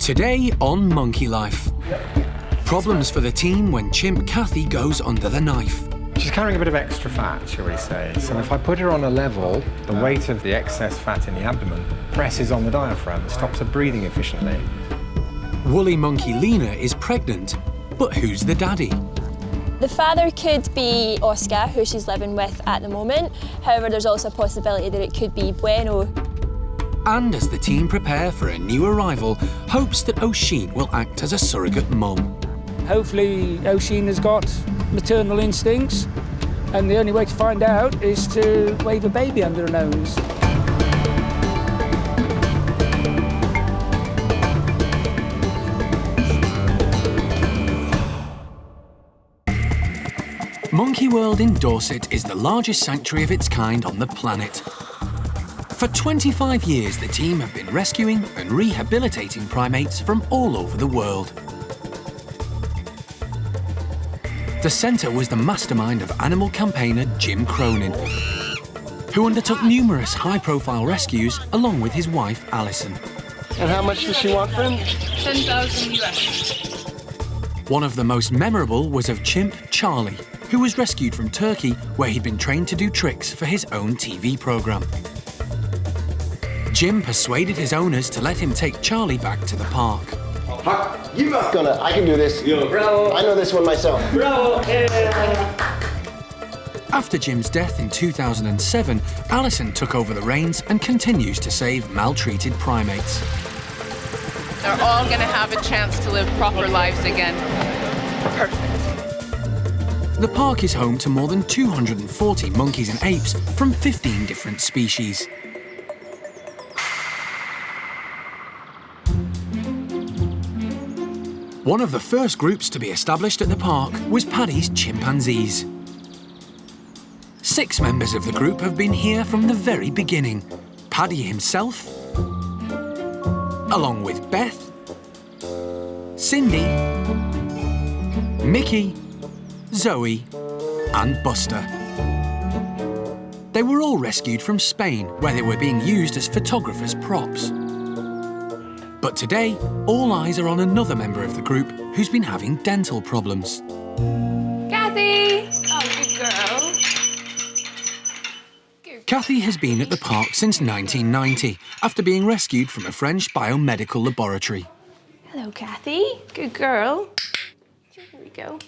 Today on Monkey Life. Problems for the team when chimp Kathy goes under the knife. She's carrying a bit of extra fat, shall we say. So if I put her on a level, the weight of the excess fat in the abdomen presses on the diaphragm and stops her breathing efficiently. Woolly monkey Lena is pregnant, but who's the daddy? The father could be Oscar, who she's living with at the moment. However, there's also a possibility that it could be Bueno. And as the team prepare for a new arrival, hopes that Oisin will act as a surrogate mum. Hopefully Oisin has got maternal instincts, and the only way to find out is to wave a baby under her nose. Monkey World in Dorset is the largest sanctuary of its kind on the planet. For 25 years, the team have been rescuing and rehabilitating primates from all over the world. The centre was the mastermind of animal campaigner Jim Cronin, who undertook numerous high-profile rescues along with his wife, Alison. And how much does she want for him? 10,000 US. One of the most memorable was of chimp Charlie, who was rescued from Turkey, where he'd been trained to do tricks for his own TV programme. Jim persuaded his owners to let him take Charlie back to the park. I can do this. Yo, bravo. I know this one myself. Bravo. After Jim's death in 2007, Alison took over the reins and continues to save maltreated primates. They're all going to have a chance to live proper lives again. Perfect. The park is home to more than 240 monkeys and apes from 15 different species. One of the first groups to be established at the park was Paddy's chimpanzees. 6 members of the group have been here from the very beginning. Paddy himself, along with Beth, Cindy, Mickey, Zoe, and Buster. They were all rescued from Spain, where they were being used as photographers' props. But today, all eyes are on another member of the group who's been having dental problems. Kathy! Oh, good girl. Kathy has been at the park since 1990, after being rescued from a French biomedical laboratory. Hello, Kathy. Good girl. Here we go.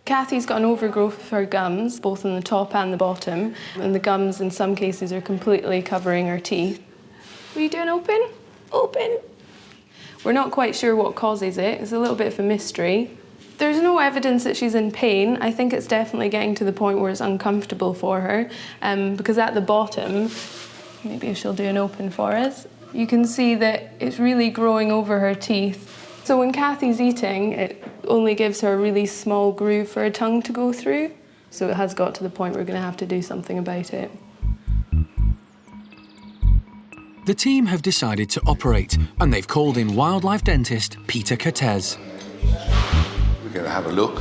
Kathy's got an overgrowth of her gums, both on the top and the bottom, and the gums in some cases are completely covering her teeth. Were you doing open? Open. We're not quite sure what causes it. It's a little bit of a mystery. There's no evidence that she's in pain. I think it's definitely getting to the point where it's uncomfortable for her, because at the bottom, maybe she'll do an open for us, you can see that it's really growing over her teeth. So when Kathy's eating, it only gives her a really small groove for her tongue to go through. So it has got to the point where we're going to have to do something about it. The team have decided to operate, and they've called in wildlife dentist Peter Cortez. We're going to have a look,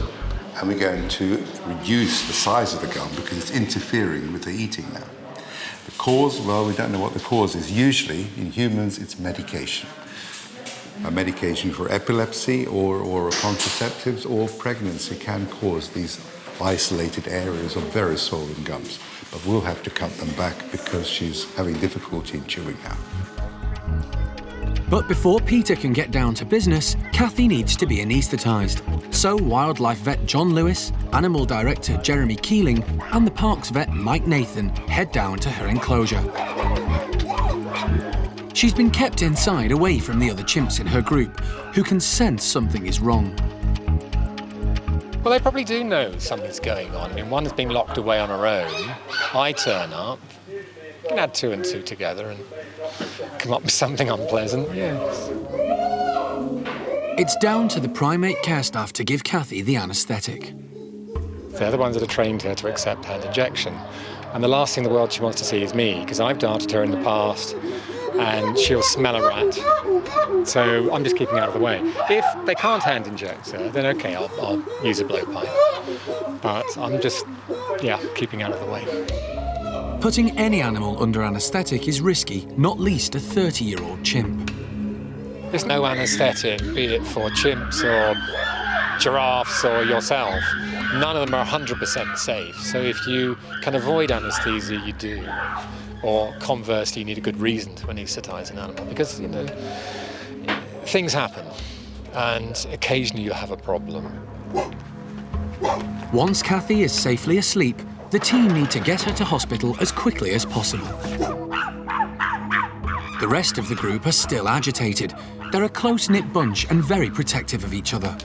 and we're going to reduce the size of the gum because it's interfering with the eating now. The cause, well, we don't know what the cause is. Usually, in humans, it's medication. A medication for epilepsy or contraceptives or pregnancy can cause these isolated areas of very swollen gums. But we'll have to cut them back because she's having difficulty in chewing now. But before Peter can get down to business, Kathy needs to be anaesthetised. So wildlife vet John Lewis, animal director Jeremy Keeling, and the park's vet Mike Nathan head down to her enclosure. She's been kept inside away from the other chimps in her group, who can sense something is wrong. Well, they probably do know something's going on. I mean, one's been locked away on her own. I turn up. You can add 2 and 2 together and come up with something unpleasant. Yes. It's down to the primate care staff to give Kathy the anaesthetic. They're the ones that are trained her to accept hand injection. And the last thing in the world she wants to see is me, because I've darted her in the past and she'll smell a rat. So I'm just keeping out of the way. If they can't hand inject her, then okay, I'll use a blowpipe. But I'm just, keeping out of the way. Putting any animal under anaesthetic is risky, not least a 30-year-old chimp. There's no anaesthetic, be it for chimps or giraffes or yourself. None of them are 100% safe. So if you can avoid anaesthesia, you do. Or conversely, you need a good reason to anaesthetise an animal because, you know, things happen and occasionally you have a problem. Once Kathy is safely asleep, the team need to get her to hospital as quickly as possible. The rest of the group are still agitated. They're a close-knit bunch and very protective of each other.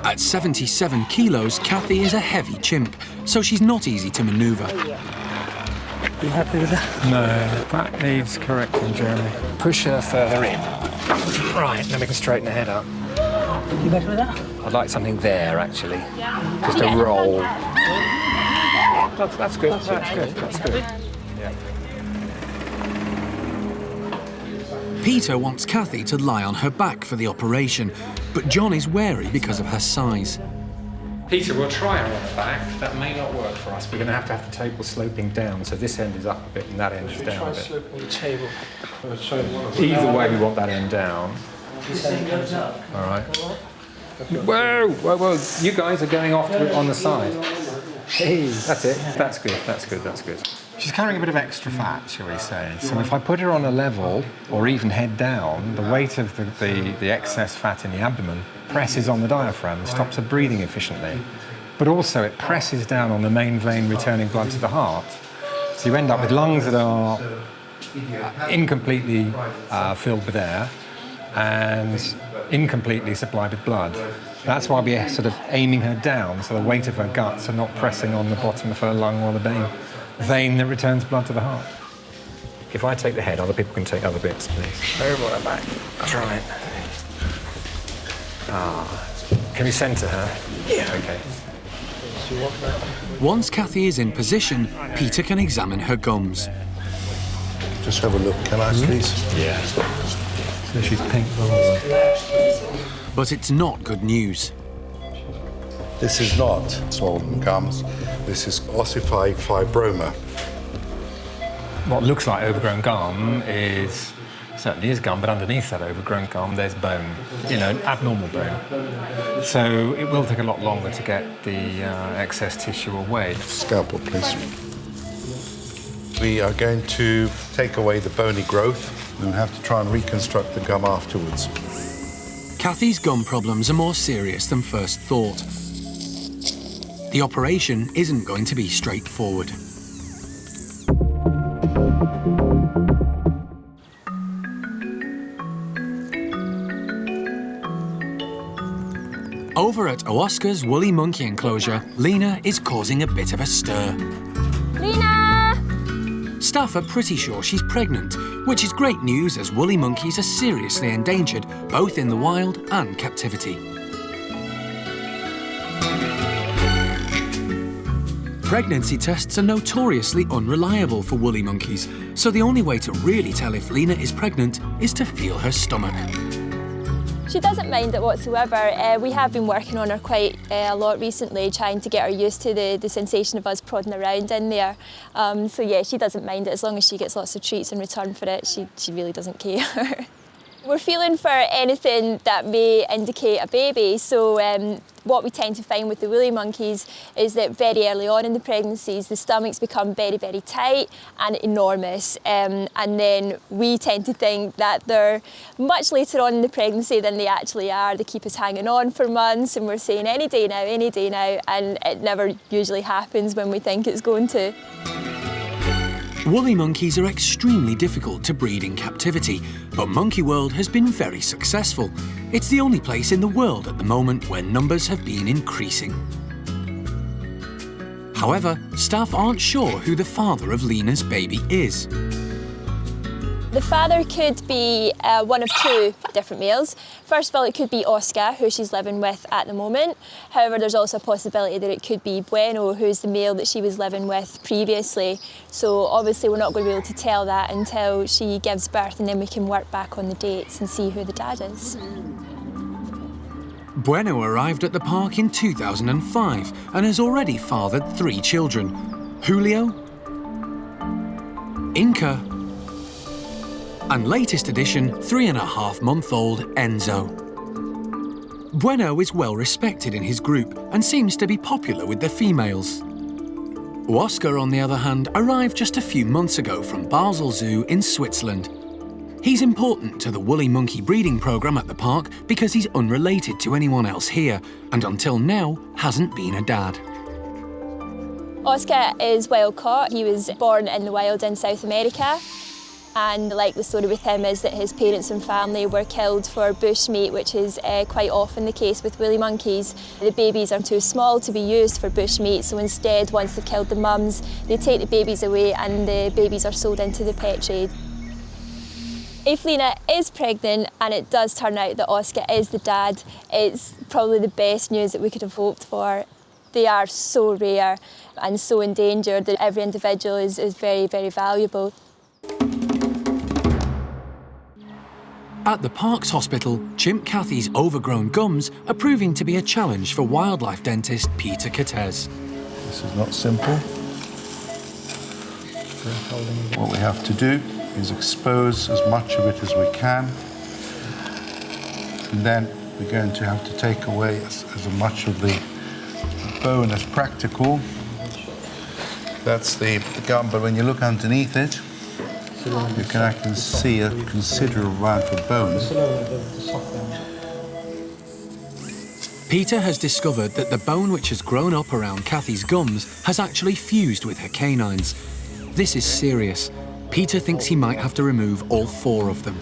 At 77 kilos, Kathy is a heavy chimp, so she's not easy to manoeuvre. You happy with that? No, that needs correcting, Jeremy. Push her further in. Right, then we can straighten her head up. You happy with that? I'd like something there, actually. Just a roll. That's good. That's good. Yeah. Peter wants Kathy to lie on her back for the operation, but John is wary because of her size. Peter, we'll try her on the back. That may not work for us. We're going to have the table sloping down, so this end is up a bit and that end is down a bit. Sloping the table. Either way, we want that end down. All right. Whoa, whoa, whoa. You guys are going off on the side. Hey, that's it. That's good, that's good, that's good. She's carrying a bit of extra fat, shall we say. So if I put her on a level, or even head down, the weight of the excess fat in the abdomen presses on the diaphragm, stops her breathing efficiently. But also it presses down on the main vein returning blood to the heart. So you end up with lungs that are incompletely filled with air and incompletely supplied with blood. That's why we're sort of aiming her down, so the weight of her guts are not pressing on the bottom of her lung or the vein that returns blood to the heart. If I take the head, other people can take other bits, please. Over her back. That's right. Can we centre her? Yeah. Okay. Once Kathy is in position, Peter can examine her gums. Just have a look, can I, please? Yeah. So she's pink. But it's not good news. This is not swollen gums. This is ossified fibroma. What looks like overgrown gum certainly is gum, but underneath that overgrown gum, there's bone, abnormal bone. So it will take a lot longer to get the excess tissue away. Scalpel, please. We are going to take away the bony growth and have to try and reconstruct the gum afterwards. Kathy's gum problems are more serious than first thought. The operation isn't going to be straightforward. Over at Oscar's woolly monkey enclosure, Lena is causing a bit of a stir. Lena! Staff are pretty sure she's pregnant, which is great news as woolly monkeys are seriously endangered, both in the wild and captivity. Pregnancy tests are notoriously unreliable for woolly monkeys, so the only way to really tell if Lena is pregnant is to feel her stomach. She doesn't mind it whatsoever. We have been working on her quite a lot recently, trying to get her used to the sensation of us prodding around in there. So yeah, she doesn't mind it as long as she gets lots of treats in return for it. She really doesn't care. We're feeling for anything that may indicate a baby, so what we tend to find with the woolly monkeys is that very early on in the pregnancies the stomachs become very, very tight and enormous, and then we tend to think that they're much later on in the pregnancy than they actually are. They keep us hanging on for months and we're saying any day now, and it never usually happens when we think it's going to. Woolly monkeys are extremely difficult to breed in captivity, but Monkey World has been very successful. It's the only place in the world at the moment where numbers have been increasing. However, staff aren't sure who the father of Lena's baby is. The father could be one of two different males. First of all, it could be Oscar, who she's living with at the moment. However, there's also a possibility that it could be Bueno, who's the male that she was living with previously. So obviously we're not going to be able to tell that until she gives birth, and then we can work back on the dates and see who the dad is. Bueno arrived at the park in 2005 and has already fathered 3 children. Julio, Inca And latest addition, 3.5-month-old Enzo. Bueno is well respected in his group and seems to be popular with the females. Oscar, on the other hand, arrived just a few months ago from Basel Zoo in Switzerland. He's important to the woolly monkey breeding programme at the park because he's unrelated to anyone else here and until now hasn't been a dad. Oscar is wild caught. He was born in the wild in South America. And like the story with him is that his parents and family were killed for bushmeat, which is quite often the case with woolly monkeys. The babies are too small to be used for bushmeat, so instead, once they've killed the mums, they take the babies away and the babies are sold into the pet trade. If Lena is pregnant and it does turn out that Oscar is the dad, it's probably the best news that we could have hoped for. They are so rare and so endangered that every individual is very, very valuable. At the park's hospital, chimp Kathy's overgrown gums are proving to be a challenge for wildlife dentist Peter Cortez. This is not simple. What we have to do is expose as much of it as we can. And then we're going to have to take away as much of the bone as practical. That's the gum, but when you look underneath it, you can actually see a considerable amount of bone. Peter has discovered that the bone which has grown up around Kathy's gums has actually fused with her canines. This is serious. Peter thinks he might have to remove all 4 of them.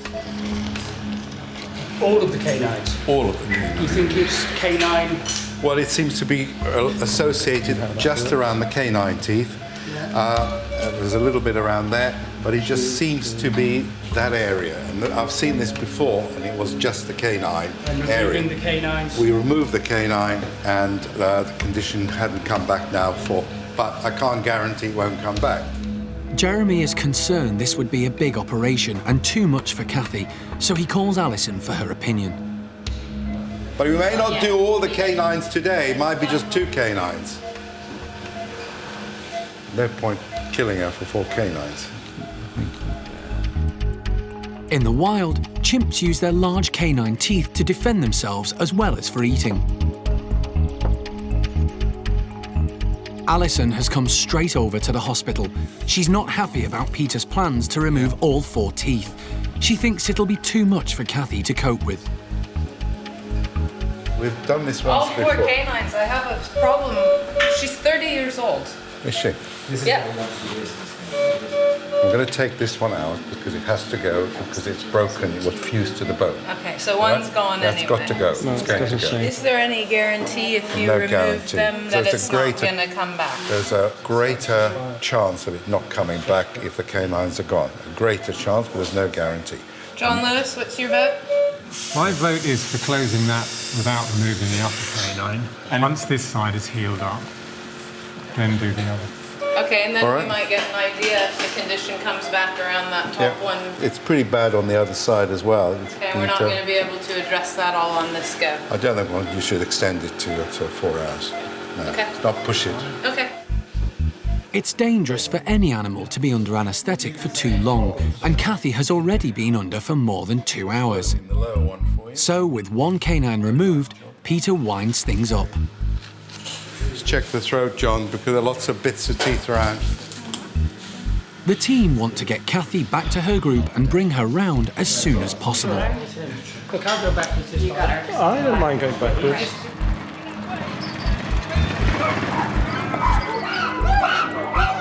All of the canines? All of them. You think it's canine? Well, it seems to be associated just around the canine teeth. There's a little bit around there, but it just seems to be that area. And I've seen this before, and it was just the canine area. The canines? We removed the canine, and the condition hadn't come back now but I can't guarantee it won't come back. Jeremy is concerned this would be a big operation and too much for Kathy, so he calls Alison for her opinion. But we may not do all the canines today. It might be just 2 canines. No point killing her for 4 canines. In the wild, chimps use their large canine teeth to defend themselves as well as for eating. Alison has come straight over to the hospital. She's not happy about Peter's plans to remove all 4 teeth. She thinks it'll be too much for Kathy to cope with. We've done this once before. All 4 canines. I have a problem. She's 30 years old. Is she? Yeah. I'm going to take this one out because it has to go because it's broken. It was fused to the bone. Okay, so one's gone That's anyway. got to go. It's going to go. Is there any guarantee if you remove them that it's not going to come back? There's a greater chance of it not coming back if the canines are gone. A greater chance, but there's no guarantee. John Lewis, what's your vote? My vote is for closing that without removing the upper canine. And once this side is healed up, then do the other. Okay, and then All right. we might get an idea if the condition comes back around that top one. It's pretty bad on the other side as well. Okay, we're not going to be able to address that all on this go. I don't think you should extend it to 4 hours. No, Okay. not push it. Okay. It's dangerous for any animal to be under anaesthetic for too long, and Kathy has already been under for more than 2 hours. In the lower one for you. So, with 1 canine removed, Peter winds things up. Just check the throat, John, because there are lots of bits of teeth around. The team want to get Kathy back to her group and bring her round as soon as possible. Look, I'll go backwards this time. I don't mind going backwards.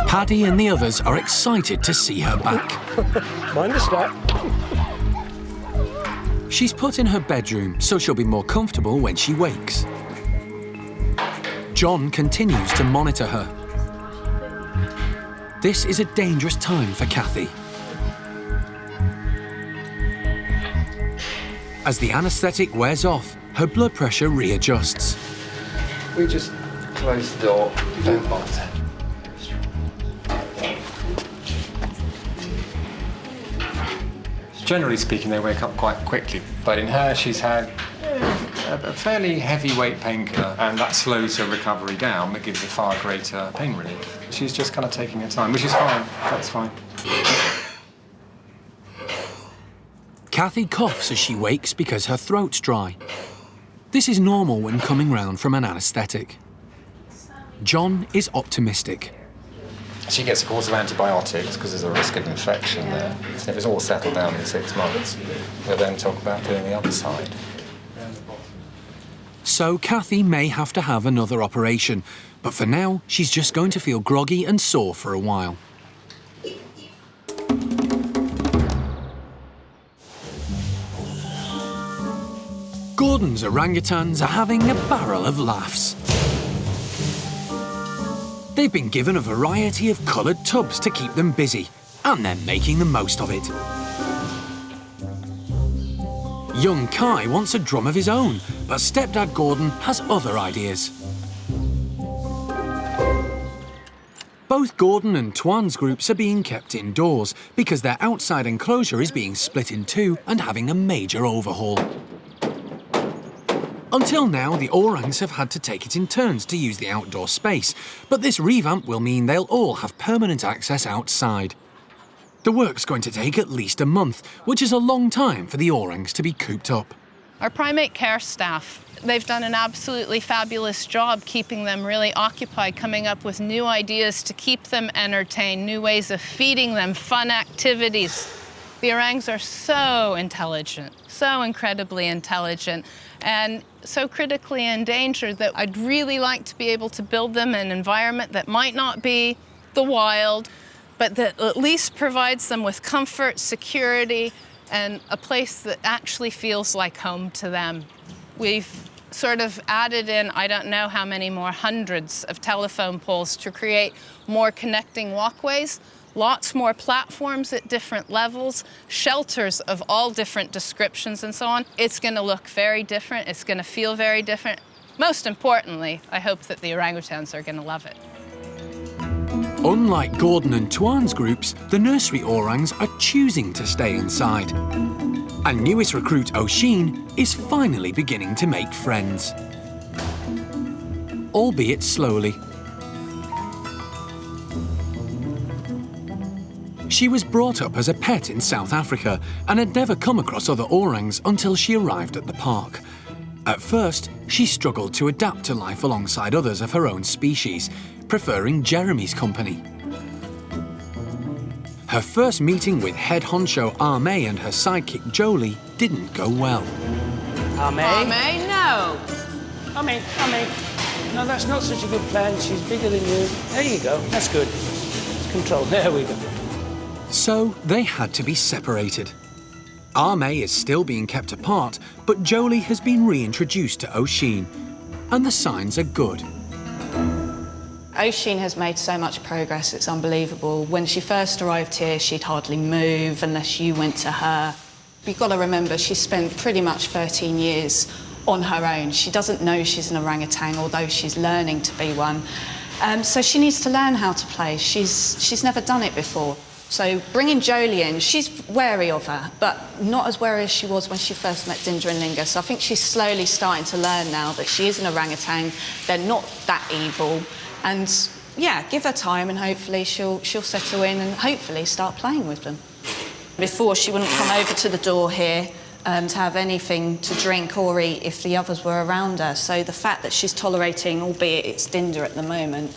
Paddy and the others are excited to see her back. Mind the step. She's put in her bedroom so she'll be more comfortable when she wakes. John continues to monitor her. This is a dangerous time for Kathy. As the anaesthetic wears off, her blood pressure readjusts. We just close the door, don't bother. Generally speaking, they wake up quite quickly, but in her, she's had a fairly heavyweight painkiller, and that slows her recovery down, but gives her far greater pain relief. She's just kind of taking her time, which is fine. That's fine. Kathy coughs as she wakes because her throat's dry. This is normal when coming round from an anaesthetic. John is optimistic. She gets a course of antibiotics because there's a risk of infection there. So if it's all settled down in 6 months, we'll then talk about doing the other side. So Kathy may have to have another operation, but for now, she's just going to feel groggy and sore for a while. Gordon's orangutans are having a barrel of laughs. They've been given a variety of coloured tubs to keep them busy, and they're making the most of it. Young Kai wants a drum of his own, but stepdad Gordon has other ideas. Both Gordon and Tuan's groups are being kept indoors because their outside enclosure is being split in two and having a major overhaul. Until now, the orangs have had to take it in turns to use the outdoor space, but this revamp will mean they'll all have permanent access outside. The work's going to take at least a month, which is a long time for the orangs to be cooped up. Our primate care staff, they've done an absolutely fabulous job keeping them really occupied, coming up with new ideas to keep them entertained, new ways of feeding them, fun activities. The orangs are so intelligent, so incredibly intelligent, and so critically endangered that I'd really like to be able to build them an environment that might not be the wild, but that at least provides them with comfort, security, and a place that actually feels like home to them. We've sort of added in, I don't know how many more hundreds of telephone poles to create more connecting walkways, lots more platforms at different levels, shelters of all different descriptions and so on. It's going to look very different. It's going to feel very different. Most importantly, I hope that the orangutans are going to love it. Unlike Gordon and Tuan's groups, the nursery orangs are choosing to stay inside. And newest recruit O'Sheen is finally beginning to make friends. Albeit slowly. She was brought up as a pet in South Africa and had never come across other orangs until she arrived at the park. At first, she struggled to adapt to life alongside others of her own species, preferring Jeremy's company. Her first meeting with head honcho Arme and her sidekick Jolie didn't go well. Arme? Arme, no. Arme. No, that's not such a good plan. She's bigger than you. There you go. That's good. Control. There we go. So they had to be separated. Arme is still being kept apart, but Jolie has been reintroduced to O'Sheen, and the signs are good. O'Sheen has made so much progress, it's unbelievable. When she first arrived here, she'd hardly move unless you went to her. You've got to remember, she spent pretty much 13 years on her own. She doesn't know she's an orangutan, although she's learning to be one. So she needs to learn how to play. She's never done it before. So bringing Jolie in, she's wary of her, but not as wary as she was when she first met Dinda and Linga. So I think she's slowly starting to learn now that she is an orangutan. They're not that evil. And yeah, give her time and hopefully she'll settle in and hopefully start playing with them. Before, she wouldn't come over to the door here to have anything to drink or eat if the others were around her. So the fact that she's tolerating, albeit it's Dinda at the moment,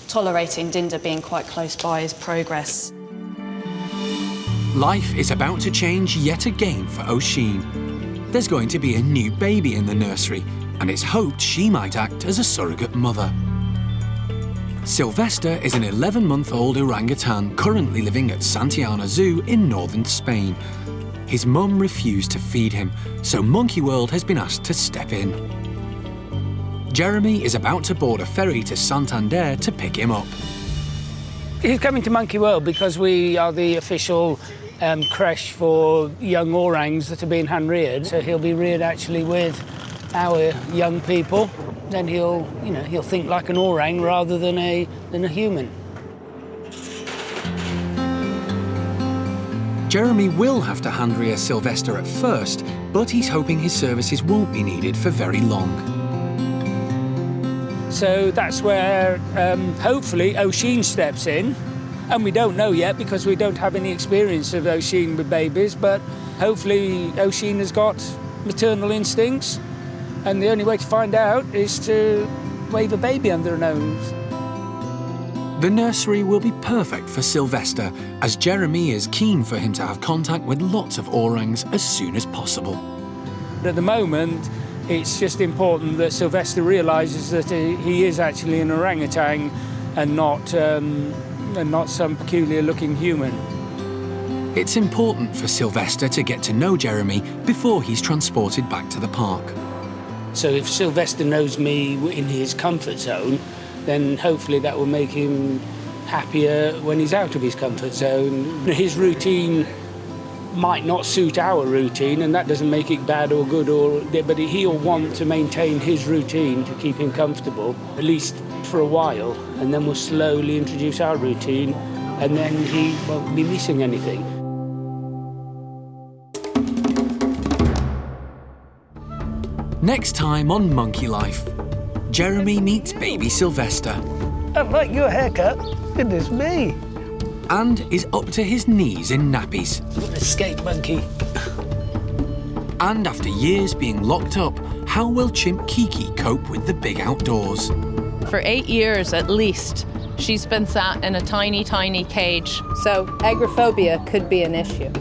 tolerating Dinda being quite close by is progress. Life is about to change yet again for O'Sheen. There's going to be a new baby in the nursery, and it's hoped she might act as a surrogate mother. Sylvester is an 11-month-old orangutan currently living at Santillana Zoo in northern Spain. His mum refused to feed him, so Monkey World has been asked to step in. Jeremy is about to board a ferry to Santander to pick him up. He's coming to Monkey World because we are the official creche for young orangs that are being hand-reared. So he'll be reared actually with our young people. Then he'll think like an orang rather than a human. Jeremy will have to hand-rear Sylvester at first, but he's hoping his services won't be needed for very long. So that's where hopefully O'Sheen steps in And we don't know yet because we don't have any experience of Oisin with babies, but hopefully Oisin has got maternal instincts, and the only way to find out is to wave a baby under her nose. The nursery will be perfect for Sylvester, as Jeremy is keen for him to have contact with lots of orangs as soon as possible. At the moment, it's just important that Sylvester realises that he is actually an orangutan and not some peculiar-looking human. It's important for Sylvester to get to know Jeremy before he's transported back to the park. So if Sylvester knows me in his comfort zone, then hopefully that will make him happier when he's out of his comfort zone. His routine might not suit our routine, and that doesn't make it bad or good, but he'll want to maintain his routine to keep him comfortable, at least for a while, and then we'll slowly introduce our routine, and then he won't be missing anything. Next time on Monkey Life, Jeremy meets baby Sylvester. I like your haircut. Goodness me. And is up to his knees in nappies. Escape monkey. And after years being locked up, how will chimp Kiki cope with the big outdoors? For 8 years at least, she's been sat in a tiny, tiny cage. So agoraphobia could be an issue.